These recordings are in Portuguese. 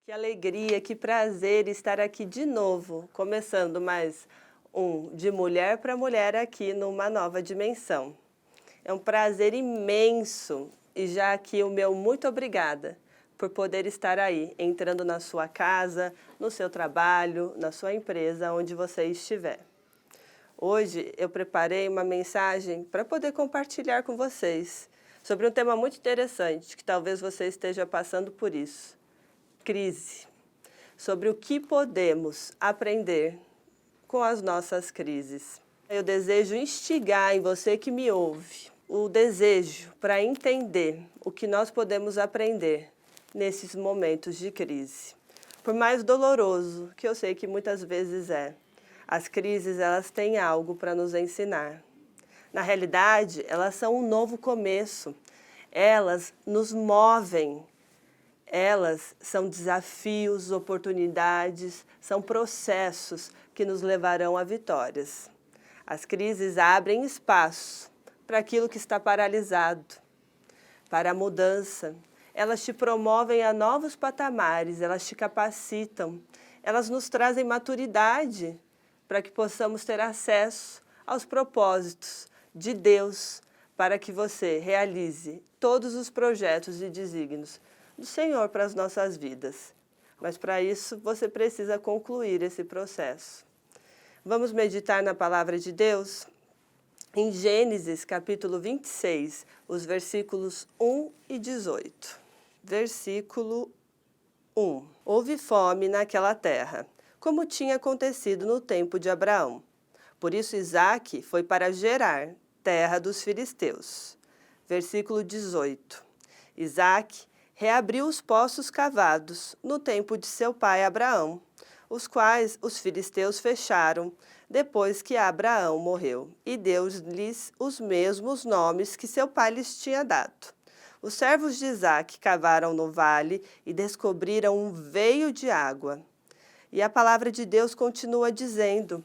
Que alegria, que prazer estar aqui de novo, começando mais um De Mulher para Mulher aqui numa nova dimensão. É um prazer imenso e já aqui o meu muito obrigada por poder estar aí, entrando na sua casa, no seu trabalho, na sua empresa, onde você estiver. Hoje eu preparei uma mensagem para poder compartilhar com vocês sobre um tema muito interessante, que talvez você esteja passando por isso. Crise. Sobre o que podemos aprender com as nossas crises. Eu desejo instigar em você que me ouve o desejo para entender o que nós podemos aprender nesses momentos de crise. Por mais doloroso que eu sei que muitas vezes é, as crises elas têm algo para nos ensinar. Na realidade, elas são um novo começo. Elas nos movem. Elas são desafios, oportunidades, são processos que nos levarão a vitórias. As crises abrem espaço para aquilo que está paralisado, para a mudança. Elas te promovem a novos patamares, elas te capacitam, elas nos trazem maturidade para que possamos ter acesso aos propósitos de Deus para que você realize todos os projetos e desígnios do Senhor para as nossas vidas. Mas para isso você precisa concluir esse processo. Vamos meditar na palavra de Deus? Em Gênesis capítulo 26, os versículos 1 e 18. Versículo 1. Houve fome naquela terra, como tinha acontecido no tempo de Abraão. Por isso Isaque foi para Gerar, terra dos filisteus. Versículo 18. Isaque reabriu os poços cavados no tempo de seu pai Abraão, os quais os filisteus fecharam depois que Abraão morreu, e deu-lhes os mesmos nomes que seu pai lhes tinha dado. Os servos de Isaque cavaram no vale e descobriram um veio de água. E a palavra de Deus continua dizendo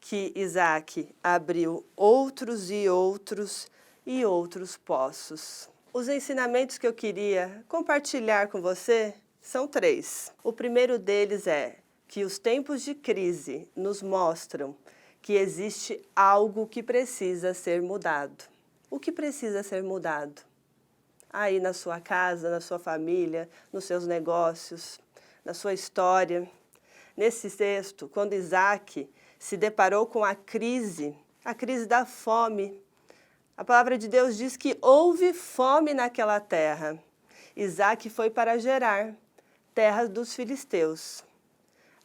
que Isaque abriu outros e outros e outros poços. Os ensinamentos que eu queria compartilhar com você são 3. O primeiro deles é que os tempos de crise nos mostram que existe algo que precisa ser mudado. O que precisa ser mudado? Aí na sua casa, na sua família, nos seus negócios, na sua história. Nesse texto, quando Isaque se deparou com a crise da fome, a palavra de Deus diz que houve fome naquela terra. Isaque foi para Gerar, terra dos filisteus.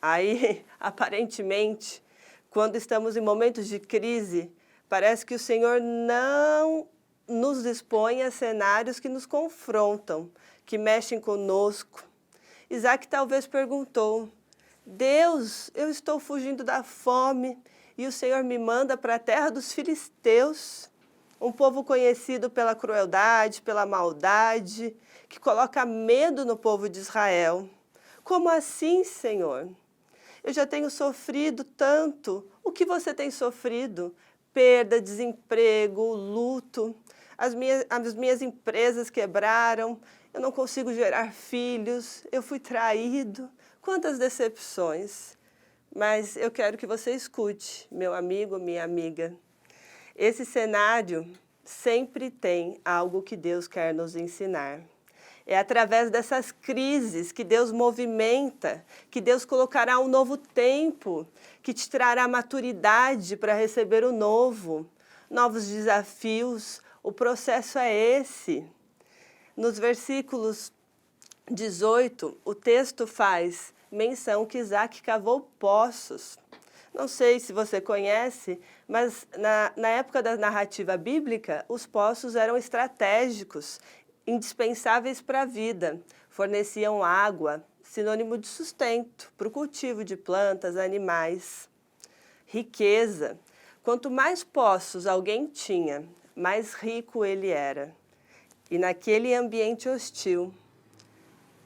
Aí, aparentemente, quando estamos em momentos de crise, parece que o Senhor não nos expõe a cenários que nos confrontam, que mexem conosco. Isaque talvez perguntou: Deus, eu estou fugindo da fome e o Senhor me manda para a terra dos filisteus. Um povo conhecido pela crueldade, pela maldade, que coloca medo no povo de Israel. Como assim, Senhor? Eu já tenho sofrido tanto. O que você tem sofrido? Perda, desemprego, luto. As minhas empresas quebraram. Eu não consigo gerar filhos. Eu fui traído. Quantas decepções. Mas eu quero que você escute, meu amigo, minha amiga. Esse cenário sempre tem algo que Deus quer nos ensinar. É através dessas crises que Deus movimenta, que Deus colocará um novo tempo, que te trará maturidade para receber o novo, novos desafios. O processo é esse. Nos versículos 18, o texto faz menção que Isaque cavou poços. Não sei se você conhece, mas na época da narrativa bíblica, os poços eram estratégicos, indispensáveis para a vida. Forneciam água, sinônimo de sustento, para o cultivo de plantas, animais. Riqueza. Quanto mais poços alguém tinha, mais rico ele era. E naquele ambiente hostil,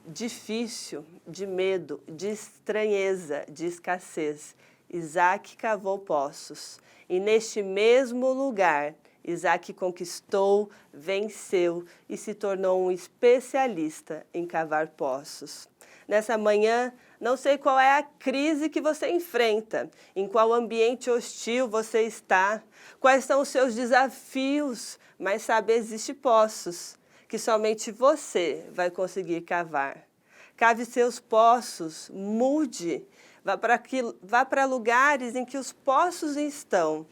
difícil, de medo, de estranheza, de escassez, Isaque cavou poços, e neste mesmo lugar, Isaque conquistou, venceu e se tornou um especialista em cavar poços. Nessa manhã, não sei qual é a crise que você enfrenta, em qual ambiente hostil você está, quais são os seus desafios, mas sabe, existem poços que somente você vai conseguir cavar. Cave seus poços, mude, vá para lugares em que os poços estão,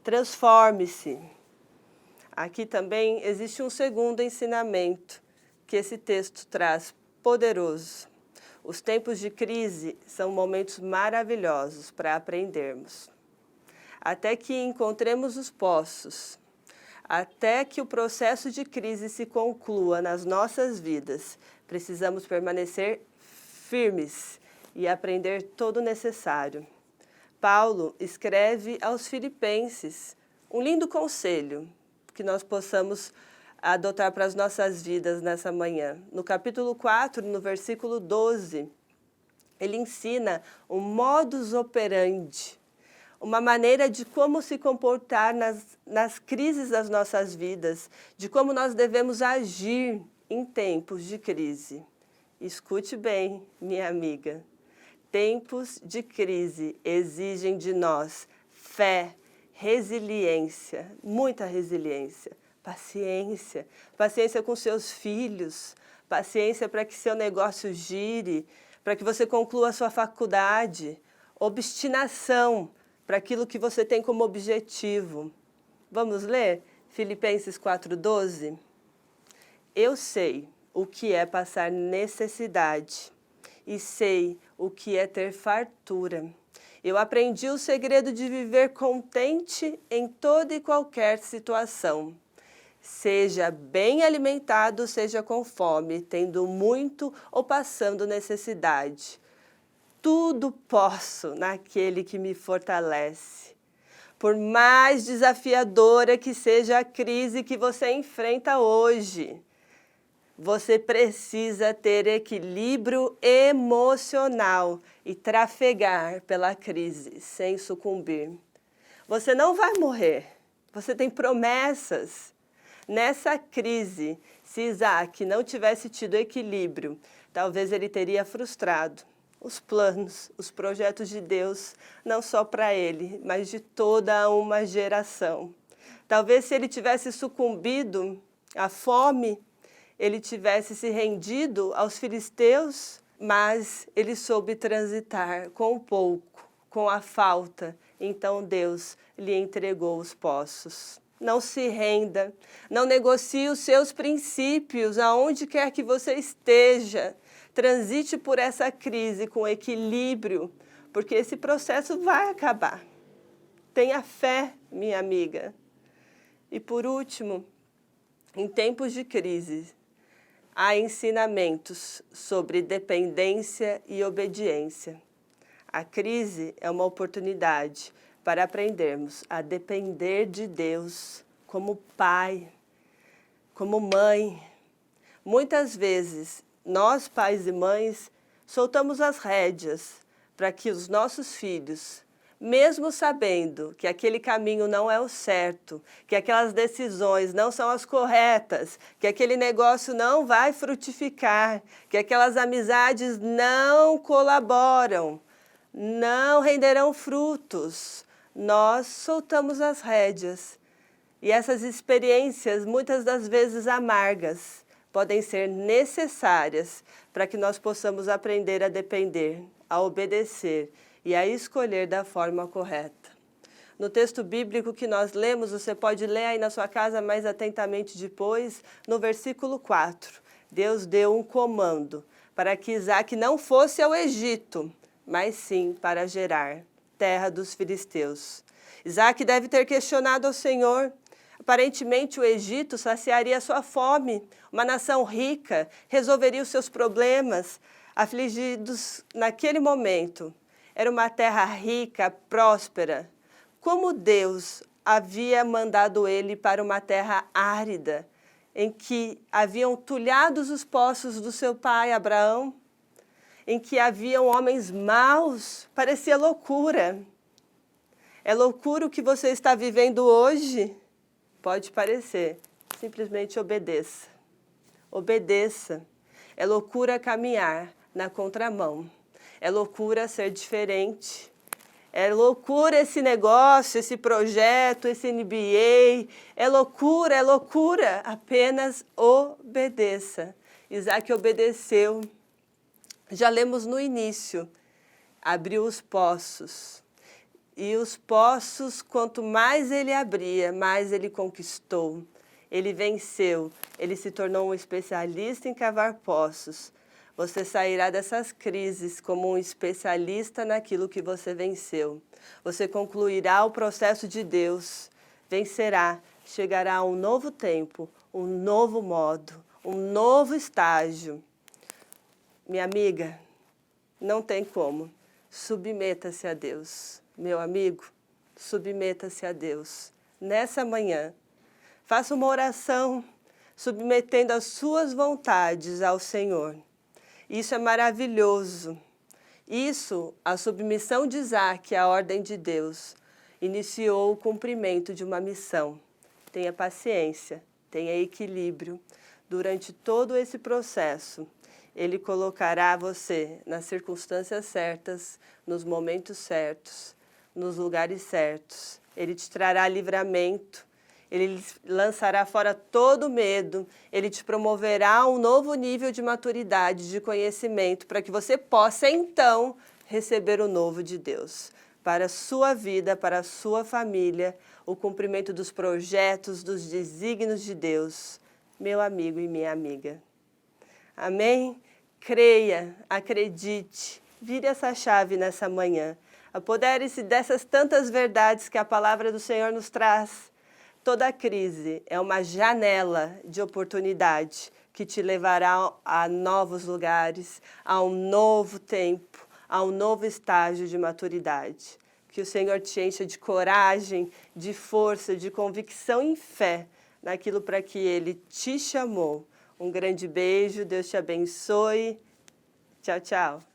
transforme-se. Aqui também existe um segundo ensinamento que esse texto traz, poderoso. Os tempos de crise são momentos maravilhosos para aprendermos. Até que encontremos os poços, até que o processo de crise se conclua nas nossas vidas, precisamos permanecer firmes e aprender todo o necessário. Paulo escreve aos Filipenses um lindo conselho que nós possamos adotar para as nossas vidas nessa manhã. No capítulo 4, no versículo 12, ele ensina um modus operandi, uma maneira de como se comportar nas crises das nossas vidas, de como nós devemos agir em tempos de crise. Escute bem, minha amiga. Tempos de crise exigem de nós fé, resiliência, muita resiliência, paciência, paciência com seus filhos, paciência para que seu negócio gire, para que você conclua a sua faculdade, obstinação para aquilo que você tem como objetivo. Vamos ler Filipenses 4:12? Eu sei o que é passar necessidade e sei o que é ter fartura. Eu aprendi o segredo de viver contente em toda e qualquer situação. Seja bem alimentado, seja com fome, tendo muito ou passando necessidade. Tudo posso naquele que me fortalece. Por mais desafiadora que seja a crise que você enfrenta hoje, você precisa ter equilíbrio emocional e trafegar pela crise sem sucumbir. Você não vai morrer, você tem promessas. Nessa crise, se Isaac não tivesse tido equilíbrio, talvez ele teria frustrado os planos, os projetos de Deus, não só para ele, mas de toda uma geração. Talvez se ele tivesse sucumbido à fome, ele tivesse se rendido aos filisteus, mas ele soube transitar com o pouco, com a falta. Então Deus lhe entregou os poços. Não se renda, não negocie os seus princípios, aonde quer que você esteja. Transite por essa crise com equilíbrio, porque esse processo vai acabar. Tenha fé, minha amiga. E por último, em tempos de crise, há ensinamentos sobre dependência e obediência. A crise é uma oportunidade para aprendermos a depender de Deus como pai, como mãe. Muitas vezes, nós, pais e mães, soltamos as rédeas para que os nossos filhos, mesmo sabendo que aquele caminho não é o certo, que aquelas decisões não são as corretas, que aquele negócio não vai frutificar, que aquelas amizades não colaboram, não renderão frutos, nós soltamos as rédeas. E essas experiências, muitas das vezes amargas, podem ser necessárias para que nós possamos aprender a depender, a obedecer e a escolher da forma correta. No texto bíblico que nós lemos, você pode ler aí na sua casa mais atentamente depois, no versículo 4. Deus deu um comando para que Isaac não fosse ao Egito, mas sim para Gerar, terra dos filisteus. Isaac deve ter questionado ao Senhor. Aparentemente o Egito saciaria sua fome, uma nação rica, resolveria os seus problemas, afligidos naquele momento. Era uma terra rica, próspera. Como Deus havia mandado ele para uma terra árida, em que haviam tulhados os poços do seu pai Abraão, em que haviam homens maus, parecia loucura. É loucura o que você está vivendo hoje? Pode parecer, simplesmente obedeça. Obedeça. É loucura caminhar na contramão. É loucura ser diferente. É loucura esse negócio, esse projeto, esse MBA. É loucura, é loucura. Apenas obedeça. Isaac obedeceu. Já lemos no início. Abriu os poços. E os poços, quanto mais ele abria, mais ele conquistou. Ele venceu. Ele se tornou um especialista em cavar poços. Você sairá dessas crises como um especialista naquilo que você venceu. Você concluirá o processo de Deus, vencerá, chegará a um novo tempo, um novo modo, um novo estágio. Minha amiga, não tem como. Submeta-se a Deus. Meu amigo, submeta-se a Deus. Nessa manhã, faça uma oração submetendo as suas vontades ao Senhor. Isso é maravilhoso. Isso, a submissão de Isaac à ordem de Deus, iniciou o cumprimento de uma missão. Tenha paciência, tenha equilíbrio. Durante todo esse processo, Ele colocará você nas circunstâncias certas, nos momentos certos, nos lugares certos. Ele te trará livramento. Ele lançará fora todo medo, Ele te promoverá a um novo nível de maturidade, de conhecimento, para que você possa, então, receber o novo de Deus. Para a sua vida, para a sua família, o cumprimento dos projetos, dos desígnios de Deus. Meu amigo e minha amiga. Amém? Creia, acredite, vire essa chave nessa manhã. Apodere-se dessas tantas verdades que a palavra do Senhor nos traz. Toda crise é uma janela de oportunidade que te levará a novos lugares, a um novo tempo, a um novo estágio de maturidade. Que o Senhor te encha de coragem, de força, de convicção e fé naquilo para que Ele te chamou. Um grande beijo, Deus te abençoe. Tchau, tchau.